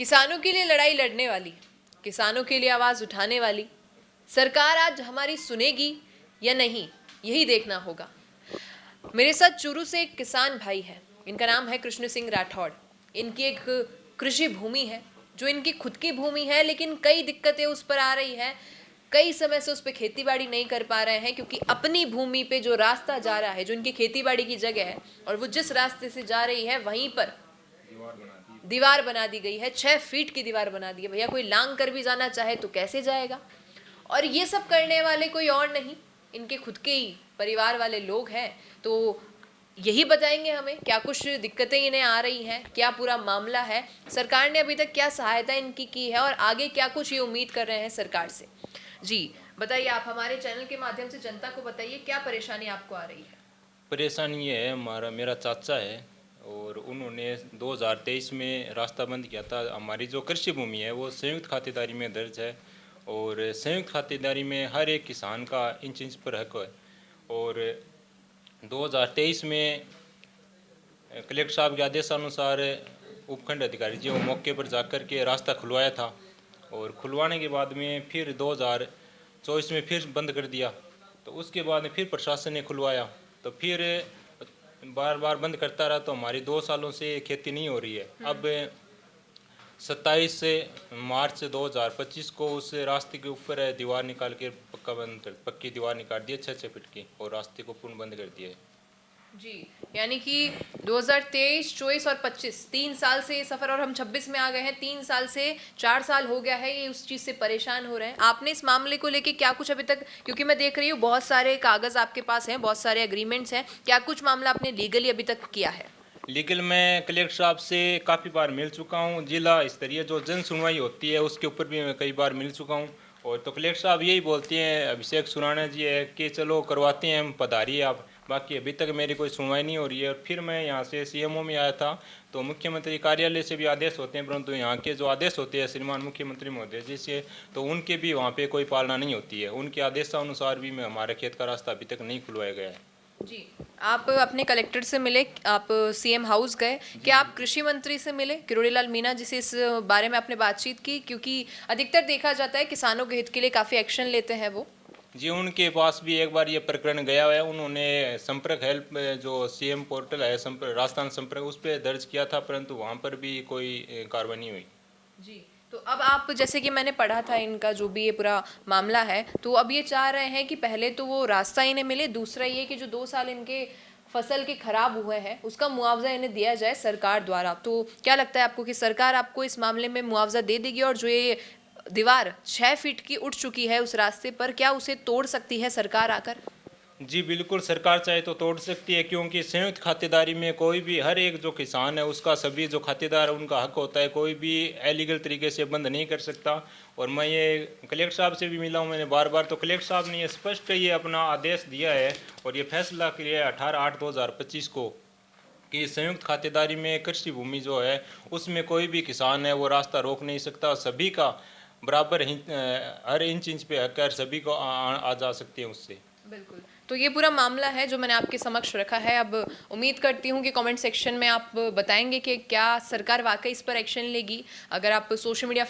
किसानों के लिए लड़ाई लड़ने वाली, किसानों के लिए आवाज़ उठाने वाली सरकार आज हमारी सुनेगी या नहीं, यही देखना होगा। मेरे साथ चूरू से एक किसान भाई है, इनका नाम है कृष्ण सिंह राठौड़। इनकी एक कृषि भूमि है जो इनकी खुद की भूमि है, लेकिन कई दिक्कतें उस पर आ रही है। कई समय से उस पर खेती बाड़ी नहीं कर पा रहे हैं क्योंकि अपनी भूमि पे जो रास्ता जा रहा है, जो इनकी खेती बाड़ी की जगह है, और वो जिस रास्ते से जा रही है वहीं पर दीवार बना दी गई है। 6 फीट की दीवार बना दी है। भैया कोई लांग कर भी जाना चाहे तो कैसे जाएगा? और ये सब करने वाले कोई और नहीं, इनके खुद के ही परिवार वाले लोग हैं। तो यही बताएंगे हमें क्या कुछ दिक्कतें इन्हें आ रही हैं, क्या पूरा मामला है, सरकार ने अभी तक क्या सहायता इनकी की है और आगे क्या कुछ ये उम्मीद कर रहे हैं सरकार से। जी बताइए, आप हमारे चैनल के माध्यम से जनता को बताइए क्या परेशानी आपको आ रही है। परेशानी ये है, मेरा चाचा है और उन्होंने 2023 में रास्ता बंद किया था। हमारी जो कृषि भूमि है वो संयुक्त खातेदारी में दर्ज है और संयुक्त खातेदारी में हर एक किसान का इंच इंच पर हक है। और 2023 में कलेक्टर साहब के आदेशानुसार उपखंड अधिकारी जी वो मौके पर जाकर के रास्ता खुलवाया था और खुलवाने के बाद में फिर 2024 में फिर बंद कर दिया। तो उसके बाद में फिर प्रशासन ने खुलवाया, तो फिर बार बार बंद करता रहा। तो हमारी 2 सालों से खेती नहीं हो रही है। अब 27 मार्च 2025 को उस रास्ते के ऊपर दीवार निकाल के पक्की दीवार निकाल दी है 6 फीट की, और रास्ते को पूर्ण बंद कर दिया है। जी, यानी कि 2023, 24 और 25 3 साल से ये सफ़र, और हम 26 में आ गए हैं। 3 साल से 4 साल हो गया है ये उस चीज़ से परेशान हो रहे हैं। आपने इस मामले को लेके क्या कुछ अभी तक, क्योंकि मैं देख रही हूँ बहुत सारे कागज़ आपके पास हैं, बहुत सारे एग्रीमेंट्स हैं, क्या कुछ मामला आपने लीगली अभी तक किया है? लीगल मैं कलेक्टर साहब से काफ़ी बार मिल चुका हूँ। जिला स्तरीय जो जन सुनवाई होती है उसके ऊपर भी मैं कई बार मिल चुका हूँ। और तो कलेक्टर साहब यही बोलते हैं, अभिषेक सुराणा जी है, कि चलो करवाते हैं हम, पधारिए आप। बाकी अभी तक मेरी कोई सुनवाई नहीं हो रही है। और फिर मैं यहाँ से सीएमओ में आया था, तो मुख्यमंत्री कार्यालय से भी आदेश होते हैं, परंतु यहाँ के जो आदेश होते हैं श्रीमान मुख्यमंत्री महोदय जी से, तो उनके भी वहाँ पे कोई पालना नहीं होती है। उनके आदेशानुसार भी मैं हमारे खेत का रास्ता अभी तक नहीं खुलवाया गया है। जी, आप अपने कलेक्टर से मिले, आप सीएम हाउस गए, क्या आप कृषि मंत्री से मिले किरोड़ी लाल मीणा जी से इस बारे में आपने बातचीत की? क्योंकि अधिकतर देखा जाता है किसानों के हित के लिए काफ़ी एक्शन लेते हैं वो। जी, उनके पास भी एक बार ये प्रकरण गया हुआ है। उन्होंने संपर्क हेल्प जो सीएम पोर्टल है, राजस्थान संपर्क, उस पर दर्ज किया था, परंतु वहाँ पर भी कोई कार्रवाई नहीं हुई। जी, तो अब आप, जैसे कि मैंने पढ़ा था इनका जो भी ये पूरा मामला है, तो अब ये चाह रहे हैं कि पहले तो वो रास्ता इन्हें मिले, दूसरा ये कि जो 2 साल इनके फसल के खराब हुए हैं उसका मुआवजा इन्हें दिया जाए सरकार द्वारा। तो क्या लगता है आपको कि सरकार आपको इस मामले में मुआवजा दे देगी? और जो ये दीवार 6 फीट की उठ चुकी है उस रास्ते पर, क्या उसे तोड़ सकती है सरकार आकर? जी बिल्कुल, सरकार चाहे तो तोड़ सकती है, क्योंकि संयुक्त खातेदारी में कोई भी, हर एक जो किसान है उसका, सभी जो खातेदार है उनका हक होता है। कोई भी इलीगल तरीके से बंद नहीं कर सकता। और मैं ये कलेक्टर साहब से भी मिला हूँ मैंने बार, तो कलेक्टर साहब ने ये स्पष्ट ये अपना आदेश दिया है और ये फैसला किया है 18/8/2025 को, कि संयुक्त खातेदारी में कृषि भूमि जो है उसमें कोई भी किसान है वो रास्ता रोक नहीं सकता। सभी का बराबर हर इंच इंच पे हक है, सभी को आ जा सकते हैं उससे। बिल्कुल, तो ये पूरा मामला है जो मैंने आपके समक्ष रखा है। अब उम्मीद करती हूँ कि कमेंट सेक्शन में आप बताएंगे कि क्या सरकार वाकई इस पर एक्शन लेगी। अगर आप सोशल मीडिया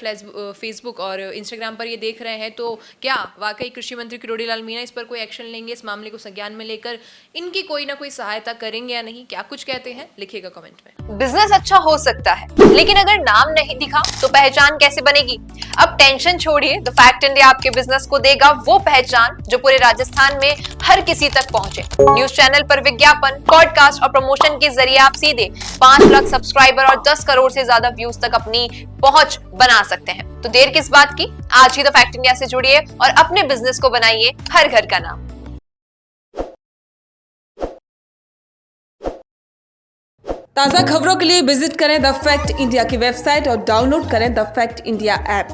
फेसबुक और इंस्टाग्राम पर ये देख रहे हैं, तो क्या वाकई कृषि मंत्री किरोड़ी लाल मीणा इस पर कोई एक्शन लेंगे, इस मामले को संज्ञान में लेकर इनकी कोई ना कोई सहायता करेंगे या नहीं? क्या कुछ कहते हैं, लिखिएगा कमेंट में। बिजनेस अच्छा हो सकता है, लेकिन अगर नाम नहीं दिखा तो पहचान कैसे बनेगी? अब टेंशन छोड़िए, द फैक्ट इंडिया आपके बिजनेस को देगा वो पहचान जो पूरे राजस्थान में हर किसी तक पहुंचे। न्यूज चैनल पर विज्ञापन, पॉडकास्ट और प्रमोशन के जरिए आप सीधे 5 लाख सब्सक्राइबर और 10 करोड़ से ज्यादा व्यूज तक अपनी पहुंच बना सकते हैं। तो देर किस बात की, आज ही द फैक्ट इंडिया से जुड़िए और अपने बिजनेस को बनाइए हर घर का नाम। ताज़ा खबरों के लिए विजिट करें द फैक्ट इंडिया की वेबसाइट और डाउनलोड करें द फैक्ट इंडिया ऐप।